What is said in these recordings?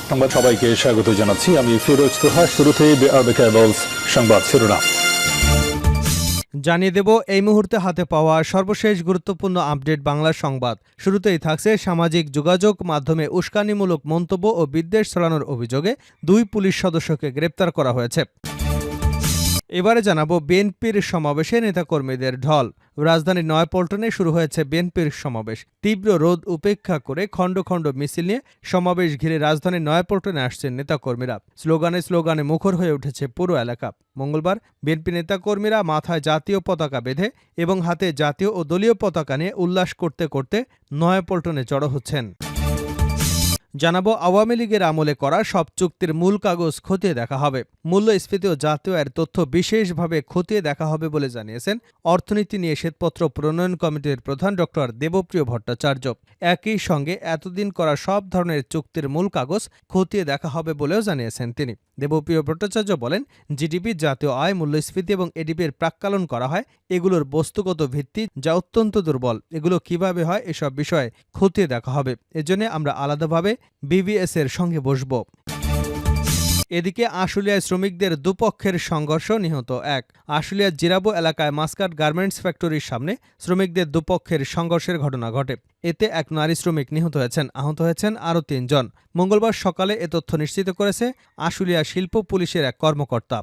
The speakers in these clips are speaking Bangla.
সংবাদ সবাইকে স্বাগত জানাচ্ছি। আমি ফিরোজ তোহা। শুরুতেই সংবাদ শিরোনাম জানিয়ে দেব এই মুহূর্তে হাতে পাওয়া সর্বশেষ গুরুত্বপূর্ণ আপডেট বাংলা সংবাদ। শুরুতেই থাকছে সামাজিক যোগাযোগ মাধ্যমে উস্কানিমূলক মন্তব্য ও বিদ্বেষ ছড়ানোর অভিযোগে 2 পুলিশ সদস্যকে গ্রেপ্তার করা হয়েছে। এবারে জানাবো বিএনপির সমাবেশে নেতাকর্মীদের ঢল। রাজধানীর নয়াপল্টনে শুরু হয়েছে বিএনপির সমাবেশ। তীব্র রোদ উপেক্ষা করে খণ্ড খণ্ড মিছিল নিয়ে সমাবেশ ঘিরে রাজধানীর নয়াপল্টনে আসছেন নেতাকর্মীরা। স্লোগানে মুখর হয়ে উঠেছে পুরো এলাকা। মঙ্গলবার বিএনপি নেতাকর্মীরা মাথায় জাতীয় পতাকা বেঁধে এবং হাতে জাতীয় ও দলীয় পতাকা নিয়ে উল্লাস করতে করতে নয়াপল্টনে জড়ো হচ্ছেন। জানাবো আওয়ামী লীগের আমলে করা সব চুক্তির মূল কাগজ খতিয়ে দেখা হবে। মূল্যস্ফীতি ও জাতীয় আয়ের তথ্য বিশেষভাবে খতিয়ে দেখা হবে বলে জানিয়েছেন অর্থনীতি নিয়ে শ্বেতপত্র প্রণয়ন কমিটির প্রধান ড দেবপ্রিয় ভট্টাচার্য। একই সঙ্গে এতদিন করা সব ধরনের চুক্তির মূল কাগজ খতিয়ে দেখা হবে বলেও জানিয়েছেন তিনি। দেবপ্রিয় ভট্টাচার্য বলেন, জিডিপি, জাতীয় আয়, মূল্যস্ফীতি এবং এডিপির প্রাক্কলন করা হয়। এগুলোর বস্তুগত ভিত্তি যা অত্যন্ত দুর্বল। এগুলো কিভাবে হয় এসব বিষয়ে খতিয়ে দেখা হবে। এজন্য আমরা আলাদাভাবে বিবিএস এর সঙ্গে বসব। এদিকে আশুলিয়ায় শ্রমিকদের দুপক্ষের সংঘর্ষ, নিহত 1। আশুলিয়ার জিরাবো এলাকায় মাস্কাট গার্মেন্টস ফ্যাক্টরির সামনে শ্রমিকদের দুপক্ষের সংঘর্ষের ঘটনা ঘটে। এতে এক নারী শ্রমিক নিহত হয়েছেন, আহত হয়েছেন আরও 3 জন। মঙ্গলবার সকালে এ তথ্য নিশ্চিত করেছে আশুলিয়া শিল্প পুলিশের এক কর্মকর্তা।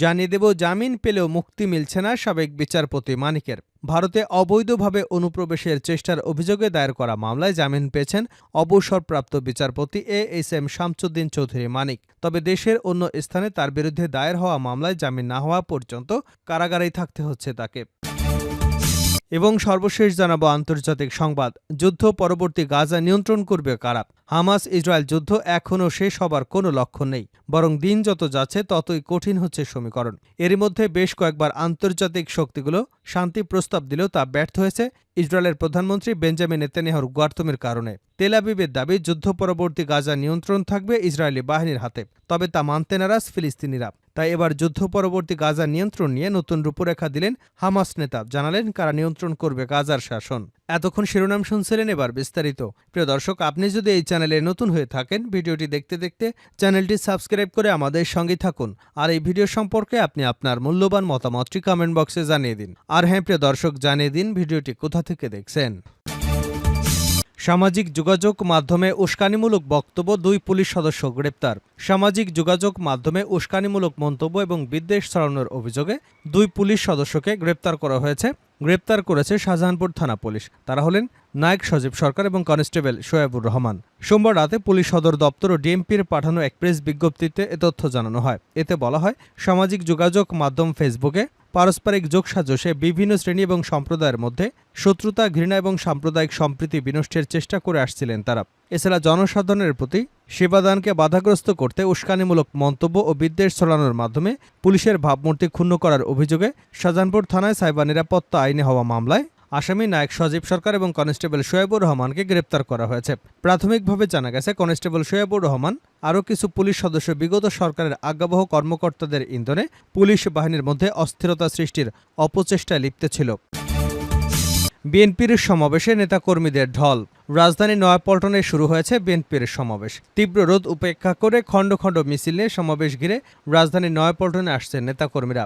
জানিয়ে দেব, জামিন পেলেও মুক্তি মিলছে না সাবেক বিচারপতি মানিকের। ভারতে অবৈধভাবে অনুপ্রবেশের চেষ্টার অভিযোগে দায়ের করা মামলায় জামিন পেয়েছেন অবসরপ্রাপ্ত বিচারপতি এএসএম শামসুদ্দিন চৌধুরী মানিক। তবে দেশের অন্য স্থানে তার বিরুদ্ধে দায়ের হওয়া মামলায় জামিন না হওয়া পর্যন্ত কারাগারেই থাকতে হচ্ছে তাকে। এবং সর্বশেষ জানাবো আন্তর্জাতিক সংবাদ। যুদ্ধ পরবর্তী গাজা নিয়ন্ত্রণ করবে কারা? হামাস ইসরায়েল যুদ্ধ এখনও শেষ হবার কোনো লক্ষণ নেই, বরং দিন যত যাচ্ছে ততই কঠিন হচ্ছে সমীকরণ। এরই মধ্যে বেশ কয়েকবার আন্তর্জাতিক শক্তিগুলো শান্তি প্রস্তাব দিলেও তা ব্যর্থ হয়েছে ইসরায়েলের প্রধানমন্ত্রী বেঞ্জামিন নেতানিয়াহুর গোয়ার্তমের কারণে। তেল আবিবের দাবি, যুদ্ধ পরবর্তী গাজা নিয়ন্ত্রণ থাকবে ইসরায়েলি বাহিনীর হাতে, তবে তা মানতে নারাজ ফিলিস্তিনিরা। তাই এবার যুদ্ধ পরবর্তী গাজা নিয়ন্ত্রণ নিয়ে নতুন রূপরেখা দিলেন হামাস নেতা, জানালেন কারা নিয়ন্ত্রণ করবে গাজার শাসন। এতক্ষণ শিরোনাম শুনছিলেন, এবার বিস্তারিত। প্রিয় দর্শক, আপনি যদি এই চ্যানেলে নতুন হয়ে থাকেন, ভিডিওটি দেখতে দেখতে চ্যানেলটি সাবস্ক্রাইব করে আমাদের সঙ্গে থাকুন। আর এই ভিডিও সম্পর্কে আপনি আপনার মূল্যবান মতামতটি কমেন্ট বক্সে জানিয়ে দিন। আর হ্যাঁ প্রিয় দর্শক, জানিয়ে দিন ভিডিওটি কোথা থেকে দেখছেন। সামাজিক যোগাযোগ মাধ্যমে উস্কানিমূলক বক্তব্য, 2 পুলিশ সদস্য গ্রেপ্তার। সামাজিক যোগাযোগ মাধ্যমে উস্কানিমূলক মন্তব্য এবং বিদ্বেষ ছড়ানোর অভিযোগে 2 পুলিশ সদস্যকে গ্রেপ্তার করা হয়েছে। গ্রেপ্তার করেছে শাহজাহানপুর থানা পুলিশ। তারা হলেন নায়ক সজীব সরকার এবং কনস্টেবল শোয়েবুর রহমান। সোমবার রাতে পুলিশ সদর দপ্তর ও ডিএমপির পাঠানো এক প্রেস বিজ্ঞপ্তিতে এ তথ্য জানানো হয়। এতে বলা হয়, সামাজিক যোগাযোগ মাধ্যম ফেসবুকে পারস্পরিক যোগসাজশে বিভিন্ন শ্রেণী এবং সম্প্রদায়ের মধ্যে শত্রুতা, ঘৃণা এবং সাম্প্রদায়িক সম্প্রীতি বিনষ্টের চেষ্টা করে আসছিলেন তারা। এছাড়া জনসাধারণের প্রতি সেবাদানকে বাধাগ্রস্ত করতে উস্কানিমূলক মন্তব্য ও বিদ্বেষ ছড়ানোর মাধ্যমে পুলিশের ভাবমূর্তি ক্ষুণ্ণ করার অভিযোগে শাহজাহানপুর থানায় সাইবার নিরাপত্তা আইনে হওয়া মামলায় আসামি নায়ক সজীব সরকার এবং কনস্টেবল শোয়েবুর রহমানকে গ্রেপ্তার করা হয়েছে। প্রাথমিকভাবে জানা গেছে, কনস্টেবল শোয়েবুর রহমান আরও কিছু পুলিশ সদস্য বিগত সরকারের আজ্ঞাবহ কর্মকর্তাদের ইন্ধনে পুলিশ বাহিনীর মধ্যে অস্থিরতা সৃষ্টির অপচেষ্টায় লিপ্ত ছিল। বিএনপির সমাবেশে নেতাকর্মীদের ঢল। রাজধানীর নয়াপল্টনে শুরু হয়েছে বিএনপির সমাবেশ। তীব্র রোদ উপেক্ষা করে খণ্ড খণ্ড মিছিল নিয়ে সমাবেশ ঘিরে রাজধানীর নয়াপল্টনে আসছেন নেতাকর্মীরা।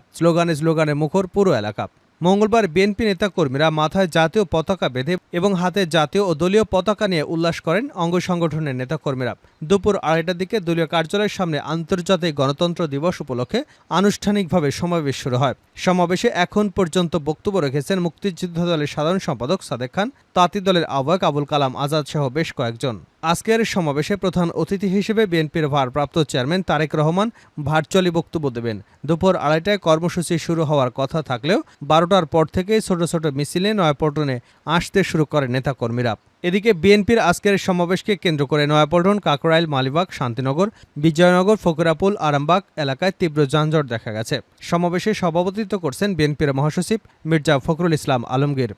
স্লোগানে মুখর পুরো এলাকা। মঙ্গলবার বিএনপি নেতাকর্মীরা মাথায় জাতীয় পতাকা বেঁধে এবং হাতে জাতীয় ও দলীয় পতাকা নিয়ে উল্লাস করেন অঙ্গ সংগঠনের নেতাকর্মীরা। দুপুর 2টার দিকে দলীয় কার্যালয়ের সামনে আন্তর্জাতিক গণতন্ত্র দিবস উপলক্ষে আনুষ্ঠানিকভাবে সমাবেশ শুরু হয়। সমাবেশে এখন পর্যন্ত বক্তব্য রেখেছেন মুক্তিযোদ্ধা দলের সাধারণ সম্পাদক সাদেক খান, তাঁতি দলের আহ্বায়ক আবুল কালাম আজাদ সহ বেশ কয়েকজন। আজকের সমাবেশে প্রধান অতিথি হিসেবে বিএনপির ভারপ্রাপ্ত চেয়ারম্যান তারেক রহমান ভার্চুয়ালি বক্তব্য দেবেন। দুপুর 2টায় কর্মসূচি শুরু হওয়ার কথা থাকলেও 12টার পর থেকেই ছোট ছোট মিছিলে নয়াপল্টনে আসতে শুরু করে নেতাকর্মীরা। এদিকে বিএনপির আজকের সমাবেশকে কেন্দ্র করে নয়াপল্টন, কাকরাইল, মালিবাগ, শান্তিনগর, বিজয়নগর, ফকিরাপুল, আরামবাগ এলাকায় তীব্র যানজট দেখা গেছে। সমাবেশে সভাপতিত্ব করছেন বিএনপির মহাসচিব মির্জা ফখরুল ইসলাম আলমগীর।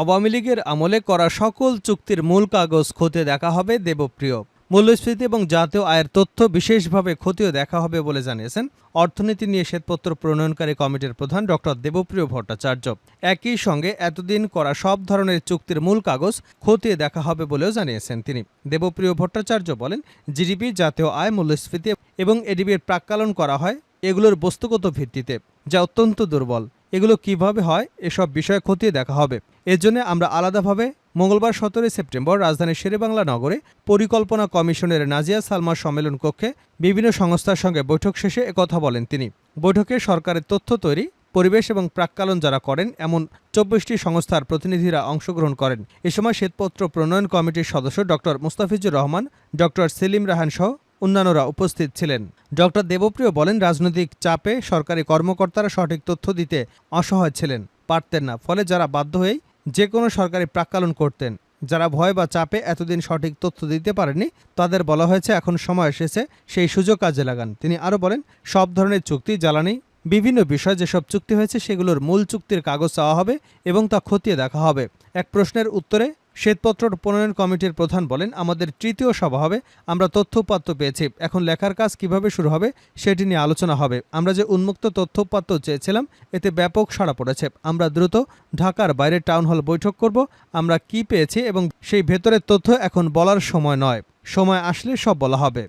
আওয়ামী লীগের আমলে করা সকল চুক্তির মূল কাগজ খতিয়ে দেখা হবে দেবপ্রিয়। মূল্যস্ফীতি এবং জাতীয় আয়ের তথ্য বিশেষভাবে খতিয়ে দেখা হবে বলে জানিয়েছেন অর্থনীতি নিয়ে শ্বেতপত্র প্রণয়নকারী কমিটির প্রধান ডক্টর দেবপ্রিয় ভট্টাচার্য। একই সঙ্গে এতদিন করা সব ধরনের চুক্তির মূল কাগজ খতিয়ে দেখা হবে বলেও জানিয়েছেন তিনি। দেবপ্রিয় ভট্টাচার্য বলেন, জিডিপি, জাতীয় আয়, মূল্যস্ফীতি এবং এডিবির প্রাক্কলন করা হয় এগুলোর বস্তুগত ভিত্তিতে, যা অত্যন্ত দুর্বল। এগুলো কিভাবে হয় এসব বিষয়ে খতিয়ে দেখা হবে। এর জন্য আমরা আলাদাভাবে মঙ্গলবার 17 সেপ্টেম্বর রাজধানীর শেরেবাংলা নগরে পরিকল্পনা কমিশনের নাজিয়া সালমা সম্মেলন কক্ষে বিভিন্ন সংস্থার সঙ্গে বৈঠক শেষে একথা বলেন তিনি। বৈঠকে সরকারের তথ্য তৈরি, পরিবেশ এবং প্রাক্কলন যারা করেন এমন 24টি সংস্থার প্রতিনিধিরা অংশগ্রহণ করেন। এ সময় শ্বেতপত্র প্রণয়ন কমিটির সদস্য ডক্টর মুস্তাফিজুর রহমান, ডক্টর সেলিম রাহান সহ অন্যান্যরা উপস্থিত ছিলেন। ডক্টর দেবপ্রিয় বলেন, রাজনৈতিক চাপে সরকারি কর্মকর্তারা সঠিক তথ্য দিতে অসহায় ছিলেন, পারতেন না। ফলে যারা বাধ্য হয়েই যে কোনো সরকারি প্রাক্কলন করতেন, যারা ভয় বা চাপে এতদিন সঠিক তথ্য দিতে পারেননি, তাদের বলা হয়েছে এখন সময় এসেছে সেই সুযোগ কাজে লাগান। তিনি আরও বলেন, সব ধরনের চুক্তি, জ্বালানি, বিভিন্ন বিষয় যেসব চুক্তি হয়েছে সেগুলোর মূল চুক্তির কাগজ চাওয়া হবে এবং তা খতিয়ে দেখা হবে। এক প্রশ্নের উত্তরে শ্বেতপত্র প্রণয়ন কমিটির প্রধান বলেন, আমাদের তৃতীয় সভা হবে, আমরা তথ্যউপাত্ত পেয়েছি, এখন লেখার কাজ কিভাবে শুরু হবে সেটি নিয়ে আলোচনা হবে। আমরা যে উন্মুক্ত তথ্যউপাত্ত চেয়েছিলাম এতে ব্যাপক সাড়া পড়েছে। আমরা দ্রুত ঢাকার বাইরে টাউন হল বৈঠক করব। আমরা কি পেয়েছি এবং সেই ভেতরের তথ্য এখন বলার সময় নয়, সময় আসলে সব বলা হবে।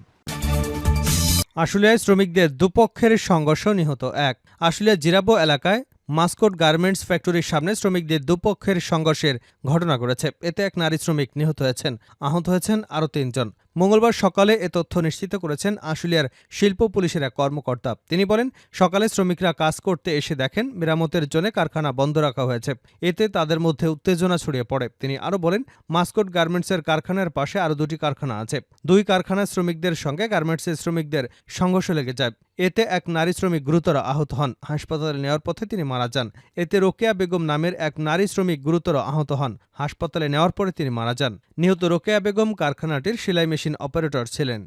আশুলিয়ায় শ্রমিকদের দুপক্ষের সংঘর্ষ, নিহত এক। আশুলিয়া জিরাবো এলাকায় মাস্কট গার্মেন্টস ফ্যাক্টরির সামনে শ্রমিকদের দুপক্ষের সংঘর্ষের ঘটনা ঘটেছে। এতে এক নারী শ্রমিক নিহত হয়েছেন, আহত হয়েছেন আরও 3 জন। মঙ্গলবার সকালে এ তথ্য নিশ্চিত করেছেন আশুলিয়ার শিল্প পুলিশের এক কর্মকর্তা। তিনি বলেন, সকালে শ্রমিকরা কাজ করতে এসে দেখেন মেরামতের জন্য কারখানা বন্ধ রাখা হয়েছে। এতে তাদের মধ্যে উত্তেজনা ছড়িয়ে পড়ে। তিনি আরও বলেন, মাস্কট গার্মেন্টসের কারখানার পাশে আরও 2টি কারখানা আছে। 2 কারখানার শ্রমিকদের সঙ্গে গার্মেন্টসের শ্রমিকদের সংঘর্ষ লেগে যায়। এতে এক নারী শ্রমিক গুরুতর আহত হন। হাসপাতালে নেওয়ার পথে তিনি মারা যান। এতে রোকেয়া বেগম নামের এক নারী শ্রমিক গুরুতর আহত হন। হাসপাতালে নেওয়ার পরে তিনি মারা যান। নিহত রোকেয়া বেগম কারখানাটির সেলাই মেশিন অপারেটর ছিলেন।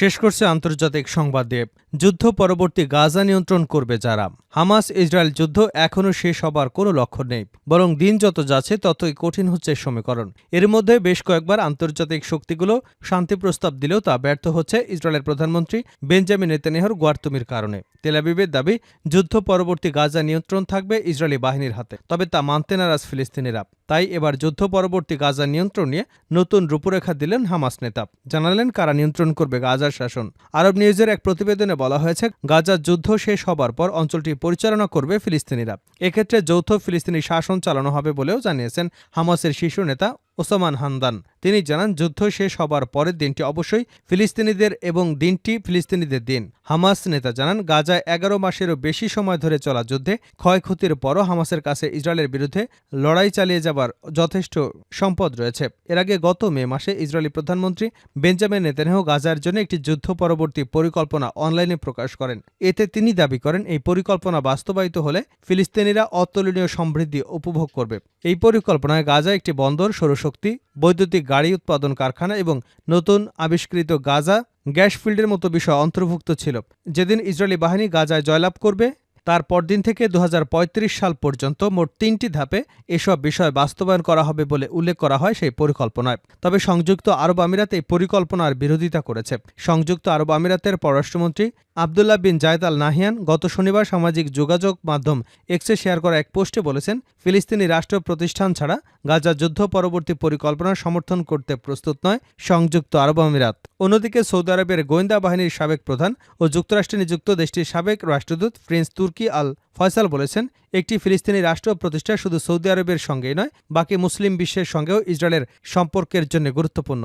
শেষ করছে আন্তর্জাতিক সংবাদ দিয়ে, যুদ্ধ পরবর্তী গাজা নিয়ন্ত্রণ করবে যারা। হামাস ইসরায়েল যুদ্ধ এখনও শেষ হবার কোনো লক্ষণ নেই, বরং দিন যত যাচ্ছে ততই কঠিন হচ্ছে সমীকরণ। এর মধ্যে বেশ কয়েকবার আন্তর্জাতিক শক্তিগুলো শান্তি প্রস্তাব দিলেও তা ব্যর্থ হচ্ছে ইসরায়েলের প্রধানমন্ত্রী বেঞ্জামিন নেতানিয়াহুর গোয়ার্তুমির কারণে। তেল আবিবের দাবি, যুদ্ধ পরবর্তী গাজা নিয়ন্ত্রণ থাকবে ইসরায়েলি বাহিনীর হাতে, তবে তা মানতে নারাজ ফিলিস্তিনিরা। তাই এবার যুদ্ধ পরবর্তী গাজা নিয়ন্ত্রণ নিয়ে নতুন রূপরেখা দিলেন হামাস নেতা। জানালেন কারা নিয়ন্ত্রণ করবে গাজার শাসন। আরব নিউজের এক প্রতিবেদনে বলা হয়েছে, গাজার যুদ্ধ শেষ হবার পর অঞ্চলটি পরিচালনা করবে ফিলিস্তিনিরা। এক্ষেত্রে যৌথ ফিলিস্তিনি শাসন চালানো হবে বলেও জানিয়েছেন হামাসের শীর্ষ নেতা ওসমান হামদান। তিনি জানান, যুদ্ধ শেষ হবার পরের দিনটি অবশ্যই ফিলিস্তিনিদের এবং দিনটি ফিলিস্তিনিদের দিন। হামাস নেতা জানান, গাজায় 11 মাসেরও বেশি সময় ধরে চলা যুদ্ধে ক্ষয়ক্ষতির পরও হামাসের কাছে ইসরায়েলের বিরুদ্ধে লড়াই চালিয়ে যাবার যথেষ্ট সম্পদ রয়েছে। এর আগে গত মে মাসে ইসরায়েলি প্রধানমন্ত্রী বেঞ্জামিন নেতানিয়াহু গাজার জন্য একটি যুদ্ধ পরবর্তী পরিকল্পনা অনলাইনে প্রকাশ করেন। এতে তিনি দাবি করেন, এই পরিকল্পনা বাস্তবায়িত হলে ফিলিস্তিনিরা অতুলনীয় সমৃদ্ধি উপভোগ করবে। এই পরিকল্পনায় গাজা একটি বন্দর, সৌরশক্তি, বৈদ্যুতিক গাড়ি উৎপাদন কারখানা এবং নতুন আবিষ্কৃত গাজা গ্যাস ফিল্ডের মতো বিষয় অন্তর্ভুক্ত ছিল। যেদিন ইসরায়েলি বাহিনী গাজায় জয়লাভ করবে তার পরদিন থেকে 2035 সাল পর্যন্ত মোট 3টি ধাপে এসব বিষয় বাস্তবায়ন করা হবে বলে উল্লেখ করা হয় সেই পরিকল্পনায়। তবে সংযুক্ত আরব আমিরাত এই পরিকল্পনার বিরোধিতা করেছে। সংযুক্ত আরব আমিরাতের পররাষ্ট্রমন্ত্রী আবদুল্লাহ বিন জায়েদ আল নাহিয়ান গত শনিবার সামাজিক যোগাযোগ মাধ্যম এক্সে শেয়ার করা এক পোস্টে বলেছেন, ফিলিস্তিনি রাষ্ট্র প্রতিষ্ঠান ছাড়া গাজা যুদ্ধ পরবর্তী পরিকল্পনার সমর্থন করতে প্রস্তুত নয় সংযুক্ত আরব আমিরাত। অন্যদিকে সৌদি আরবের গোয়েন্দা বাহিনীর সাবেক প্রধান ও যুক্তরাষ্ট্রে নিযুক্ত দেশটির সাবেক রাষ্ট্রদূত প্রিন্স তুর্কি আল ফয়সাল বলেছেন, একটি ফিলিস্তিনি রাষ্ট্র প্রতিষ্ঠা শুধু সৌদি আরবের সঙ্গেই নয়, বাকি মুসলিম বিশ্বের সঙ্গেও ইসরায়েলের সম্পর্কের জন্য গুরুত্বপূর্ণ।